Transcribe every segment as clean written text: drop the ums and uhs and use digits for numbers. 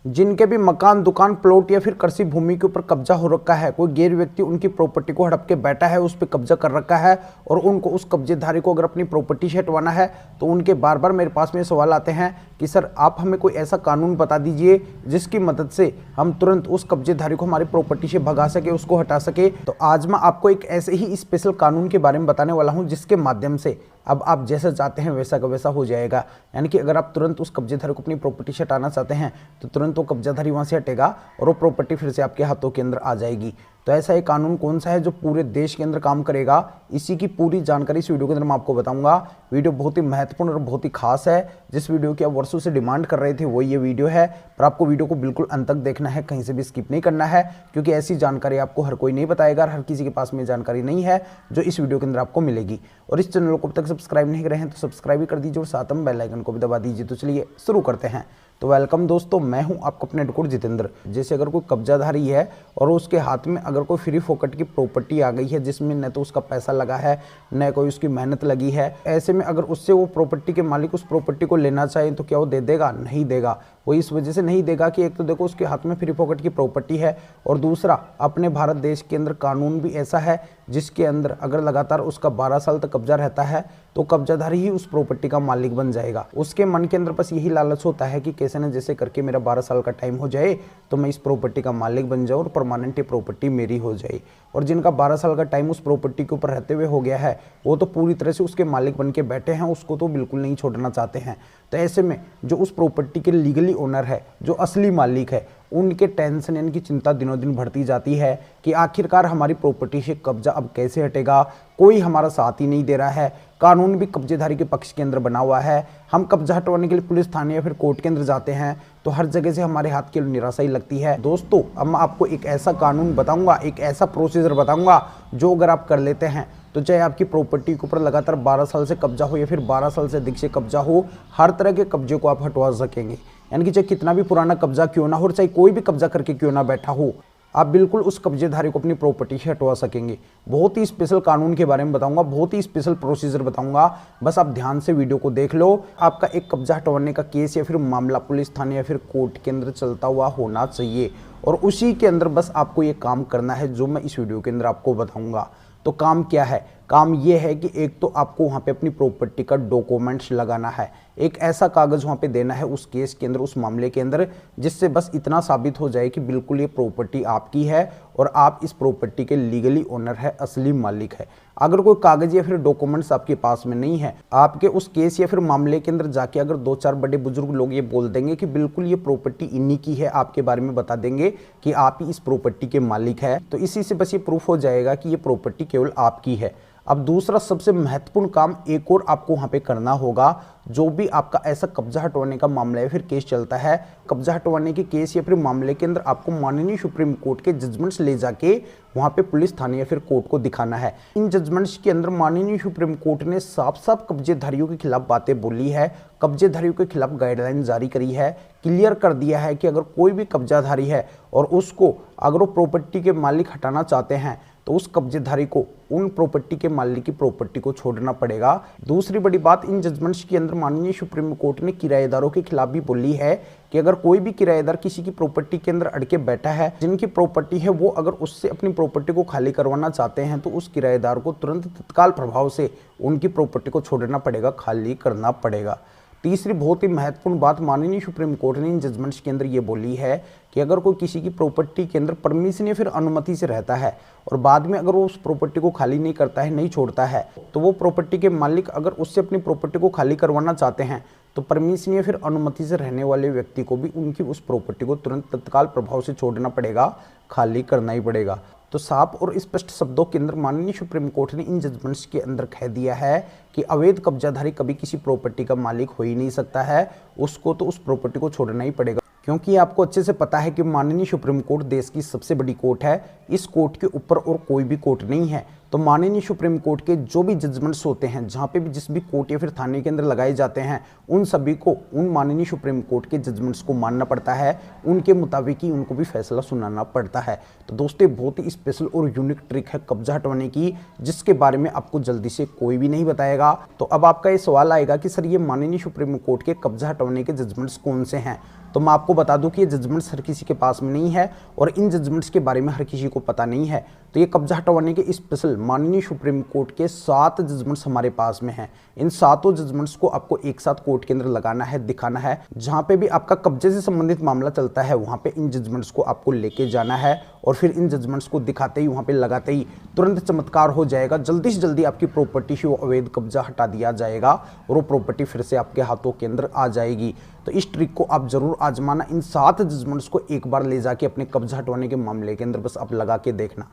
जिनके भी मकान, दुकान, प्लॉट या फिर कृषि भूमि के ऊपर कब्जा हो रखा है, कोई गैर व्यक्ति उनकी प्रॉपर्टी को हड़प के बैठा है, उस पर कब्जा कर रखा है और उनको, उस कब्जेधारी को अगर अपनी प्रॉपर्टी से हटवाना है तो उनके बार बार मेरे पास में सवाल आते हैं कि सर आप हमें कोई ऐसा कानून बता दीजिए जिसकी मदद से हम तुरंत उस कब्जेधारी को हमारी प्रॉपर्टी से भगा सके, उसको हटा सके। तो आज मैं आपको एक ऐसे ही स्पेशल कानून के बारे में बताने वाला हूं जिसके माध्यम से अब आप जैसा चाहते हैं वैसा का वैसा हो जाएगा। यानी कि अगर आप तुरंत उस कब्जेधारी को अपनी प्रॉपर्टी से हटाना चाहते हैं तो तुरंत वो कब्जाधारी वहां से हटेगा और वो प्रॉपर्टी फिर से आपके हाथों के अंदर आ जाएगी। तो ऐसा एक कानून कौन सा है जो पूरे देश के अंदर काम करेगा, इसी की पूरी जानकारी इस वीडियो के अंदर मैं आपको बताऊंगा। वीडियो बहुत ही महत्वपूर्ण और बहुत ही खास है। जिस वीडियो की आप वर्षों से डिमांड कर रहे थे वो ये वीडियो है, पर आपको वीडियो को बिल्कुल अंत तक देखना है, कहीं से भी स्किप नहीं करना है, क्योंकि ऐसी जानकारी आपको हर कोई नहीं बताएगा, हर किसी के पास में जानकारी नहीं है जो इस वीडियो के अंदर आपको मिलेगी। और इस चैनल को अब तक सब्सक्राइब नहीं करे हैं तो सब्सक्राइब भी कर दीजिए और साथ में बेल आइकन को भी दबा दीजिए। तो चलिए शुरू करते हैं। तो वेलकम दोस्तों, मैं हूं आपका अपने डॉक्टर जितेंद्र। जैसे अगर कोई कब्जाधारी है और उसके हाथ में अगर कोई फ्री फोकट की प्रॉपर्टी आ गई है जिसमें न तो उसका पैसा लगा है न कोई उसकी मेहनत लगी है, ऐसे में अगर उससे वो प्रॉपर्टी के मालिक उस प्रॉपर्टी को लेना चाहे तो क्या वो दे देगा? नहीं देगा। वो इस वजह से नहीं देगा कि एक तो देखो उसके हाथ में फ्री फोकट की प्रॉपर्टी है और दूसरा अपने भारत देश के अंदर कानून भी ऐसा है जिसके अंदर अगर लगातार उसका 12 साल तक कब्जा रहता है तो कब्जाधारी ही उस प्रॉपर्टी का मालिक बन जाएगा। उसके मन के अंदर बस यही लालच होता है कि कैसे न जैसे करके मेरा 12 साल का टाइम हो जाए तो मैं इस प्रॉपर्टी का मालिक बन जाऊँ और परमानेंट ये प्रॉपर्टी मेरी हो जाए। और जिनका 12 साल का टाइम उस प्रॉपर्टी के ऊपर रहते हुए हो गया है वो तो पूरी तरह से उसके मालिक बन के बैठे हैं, उसको तो बिल्कुल नहीं छोड़ना चाहते हैं। तो ऐसे में जो उस प्रॉपर्टी के लीगली ओनर है, जो असली मालिक है, उनके टेंशन, इनकी चिंता दिनों दिन बढ़ती जाती है कि आखिरकार हमारी प्रॉपर्टी से कब्जा अब कैसे हटेगा। कोई हमारा साथ ही नहीं दे रहा है, कानून भी कब्जेधारी के पक्ष के अंदर बना हुआ है। हम कब्जा हटवाने के लिए पुलिस थाने या फिर कोर्ट के अंदर जाते हैं तो हर जगह से हमारे हाथ की निराशा ही लगती है। दोस्तों अब मैं आपको एक ऐसा कानून बताऊंगा, एक ऐसा प्रोसीजर बताऊंगा जो अगर आप कर लेते हैं तो चाहे आपकी प्रॉपर्टी के ऊपर लगातार 12 साल से कब्जा हो या फिर 12 साल से अधिक से कब्जा हो, हर तरह के कब्जे को आप हटवा सकेंगे। यानी कि चाहे कितना भी पुराना कब्जा क्यों ना हो और चाहे कोई भी कब्जा करके क्यों ना बैठा हो, आप बिल्कुल उस कब्जेधारी को अपनी प्रॉपर्टी से हटवा सकेंगे। बहुत ही स्पेशल कानून के बारे में बताऊंगा, बहुत ही स्पेशल प्रोसीजर बताऊंगा, बस आप ध्यान से वीडियो को देख लो। आपका एक कब्जा हटवाने का केस या फिर मामला पुलिस थाने या फिर कोर्ट के अंदर चलता हुआ होना चाहिए और उसी के अंदर बस आपको ये काम करना है जो मैं इस वीडियो के अंदर आपको बताऊंगा। तो काम क्या है? काम ये है कि एक तो आपको वहाँ पे अपनी प्रॉपर्टी का डॉक्यूमेंट्स लगाना है, एक ऐसा कागज़ वहाँ पे देना है उस केस के अंदर, उस मामले के अंदर, जिससे बस इतना साबित हो जाए कि बिल्कुल ये प्रॉपर्टी आपकी है और आप इस प्रॉपर्टी के लीगली ओनर है, असली मालिक है। अगर कोई कागज़ या फिर डॉक्यूमेंट्स आपके पास में नहीं है, आपके उस केस या फिर मामले के अंदर जाके अगर 2-4 बड़े बुजुर्ग लोग ये बोल देंगे कि बिल्कुल ये प्रॉपर्टी इन्हीं की है, आपके बारे में बता देंगे कि आप ही इस प्रॉपर्टी के मालिक है, तो इसी से बस ये प्रूफ हो जाएगा कि ये प्रॉपर्टी केवल आपकी है। अब दूसरा सबसे महत्वपूर्ण काम एक और आपको वहां पे करना होगा। जो भी आपका ऐसा कब्जा हटवाने का मामला या फिर केस चलता है, कब्जा हटवाने के केस या फिर मामले के अंदर आपको माननीय सुप्रीम कोर्ट के जजमेंट्स ले जाके वहां पे पुलिस थाने या फिर कोर्ट को दिखाना है। इन जजमेंट्स के अंदर माननीय सुप्रीम कोर्ट ने साफ साफ कब्जेधारियों के खिलाफ बातें बोली है, कब्जेधारियों के खिलाफ गाइडलाइन जारी करी है, क्लियर कर दिया है कि अगर कोई भी कब्जाधारी है और उसको अगर वो प्रॉपर्टी के मालिक हटाना चाहते हैं तो उस कब्जेधारी को उन प्रॉपर्टी के मालिक की प्रॉपर्टी को छोड़ना पड़ेगा। दूसरी बड़ी बात, इन जजमेंट्स के अंदर माननीय सुप्रीम कोर्ट ने किराएदारों के खिलाफ भी बोली है कि अगर कोई भी किराएदार किसी की प्रॉपर्टी के अंदर अड़के बैठा है, जिनकी प्रॉपर्टी है वो अगर उससे अपनी प्रॉपर्टी को खाली करवाना चाहते हैं तो उस किराएदार को तुरंत तत्काल प्रभाव से उनकी प्रॉपर्टी को छोड़ना पड़ेगा, खाली करना पड़ेगा। तीसरी बहुत ही महत्वपूर्ण बात माननीय सुप्रीम कोर्ट ने इन जजमेंट्स के अंदर ये बोली है कि अगर कोई किसी की प्रॉपर्टी के अंदर परमिशन या फिर अनुमति से रहता है और बाद में अगर वो उस प्रॉपर्टी को खाली नहीं करता है, नहीं छोड़ता है, तो वो प्रॉपर्टी के मालिक अगर उससे अपनी प्रॉपर्टी को खाली करवाना चाहते हैं तो परमिशन या फिर अनुमति से रहने वाले व्यक्ति को भी उनकी उस प्रॉपर्टी को तुरंत तत्काल प्रभाव से छोड़ना पड़ेगा, खाली करना ही पड़ेगा। तो साफ और स्पष्ट शब्दों के अंदर माननीय सुप्रीम कोर्ट ने इन जजमेंट्स के अंदर कह दिया है कि अवैध कब्जाधारी कभी किसी प्रॉपर्टी का मालिक हो ही नहीं सकता है, उसको तो उस प्रॉपर्टी को छोड़ना ही पड़ेगा। क्योंकि आपको अच्छे से पता है कि माननीय सुप्रीम कोर्ट देश की सबसे बड़ी कोर्ट है, इस कोर्ट के ऊपर और कोई भी कोर्ट नहीं है। तो माननीय सुप्रीम कोर्ट के जो भी जजमेंट्स होते हैं, जहाँ पे भी जिस भी कोर्ट या फिर थाने के अंदर लगाए जाते हैं, उन सभी को उन माननीय सुप्रीम कोर्ट के जजमेंट्स को मानना पड़ता है, उनके मुताबिक ही उनको भी फैसला सुनाना पड़ता है। तो दोस्तों बहुत ही स्पेशल और यूनिक ट्रिक है कब्जा हटवाने की, जिसके बारे में आपको जल्दी से कोई भी नहीं बताएगा। तो अब आपका ये सवाल आएगा कि सर ये माननीय सुप्रीम कोर्ट के कब्जा हटवाने के जजमेंट्स कौन से हैं? तो मैं आपको बता दूं कि ये जजमेंट्स हर किसी के पास में नहीं है और इन जजमेंट्स के बारे में हर किसी को पता नहीं है। तो ये कब्जा हटवाने के स्पेशल माननीय सुप्रीम कोर्ट के 7 जजमेंट्स हमारे पास में हैं। इन 7 जजमेंट्स को आपको एक साथ कोर्ट के अंदर लगाना है, दिखाना है। जहां पे भी आपका कब्जे से संबंधित मामला चलता है वहां पे इन जजमेंट्स को आपको लेके जाना है और फिर इन जजमेंट्स को दिखाते ही, वहां पे लगाते ही तुरंत चमत्कार हो जाएगा। जल्दी से जल्दी आपकी प्रॉपर्टी से वो अवैध कब्जा हटा दिया जाएगा और वो प्रॉपर्टी फिर से आपके हाथों के अंदर आ जाएगी। तो इस ट्रिक को आप जरूर आजमाना। इन 7 जजमेंट्स को एक बार ले जाके अपने कब्जा हटवाने के मामले के अंदर बस आप लगा के देखना,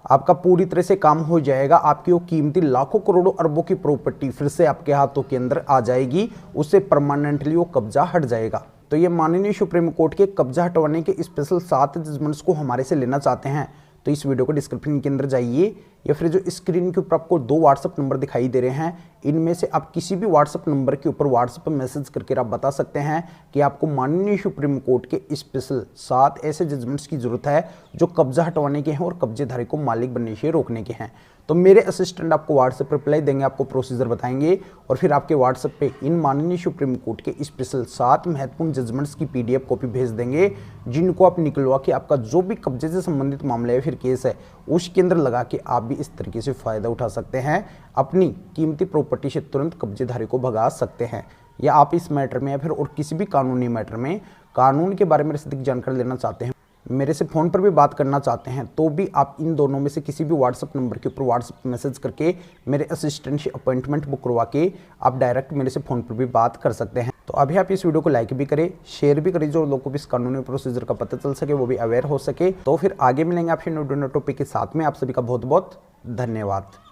आपका पूरी तरह से काम हो जाएगा। आपकी वो कीमती लाखों करोड़ों अरबों की प्रॉपर्टी फिर से आपके हाथों के अंदर आ जाएगी, उससे परमानेंटली वो कब्जा हट जाएगा। तो ये माननीय सुप्रीम कोर्ट के कब्जा हटवाने के स्पेशल 7 जजमेंट्स को हमारे से लेना चाहते हैं तो इस वीडियो को डिस्क्रिप्शन के अंदर जाइए या फिर जो स्क्रीन के ऊपर आपको 2 व्हाट्सएप नंबर दिखाई दे रहे हैं, इनमें से आप किसी भी व्हाट्सएप नंबर के ऊपर व्हाट्सएप पर मैसेज करके आप बता सकते हैं कि आपको माननीय सुप्रीम कोर्ट के स्पेशल 7 ऐसे जजमेंट्स की जरूरत है जो कब्जा हटवाने के हैं और कब्जेधारी को मालिक बनने से रोकने के हैं। तो मेरे असिस्टेंट आपको व्हाट्सएप पर रिप्लाई देंगे, आपको प्रोसीजर बताएंगे और फिर आपके व्हाट्सएप पे इन माननीय सुप्रीम कोर्ट के स्पेशल 7 महत्वपूर्ण जजमेंट्स की PDF कॉपी भेज देंगे, जिनको आप निकलवा के आपका जो भी कब्जे से संबंधित मामला है फिर केस है उसके अंदर लगा के आप भी इस तरीके से फायदा उठा सकते हैं, अपनी कीमती प्रॉपर्टी से तुरंत कब्जेधारी को भगा सकते हैं। या आप इस मैटर में या फिर और किसी भी कानूनी मैटर में कानून के बारे में अधिक जानकारी लेना चाहते हैं, मेरे से फ़ोन पर भी बात करना चाहते हैं, तो भी आप इन दोनों में से किसी भी व्हाट्सएप नंबर के ऊपर व्हाट्सएप मैसेज करके मेरे असिस्टेंट से अपॉइंटमेंट बुक करवा के आप डायरेक्ट मेरे से फ़ोन पर भी बात कर सकते हैं। तो अभी आप इस वीडियो को लाइक भी करें, शेयर भी करें, जो लोगों को भी इस कानूनी प्रोसीजर का पता चल सके, वो भी अवेयर हो सके। तो फिर आगे मिलेंगे आपसे न्यू टॉपिक के साथ में। आप सभी का बहुत बहुत धन्यवाद।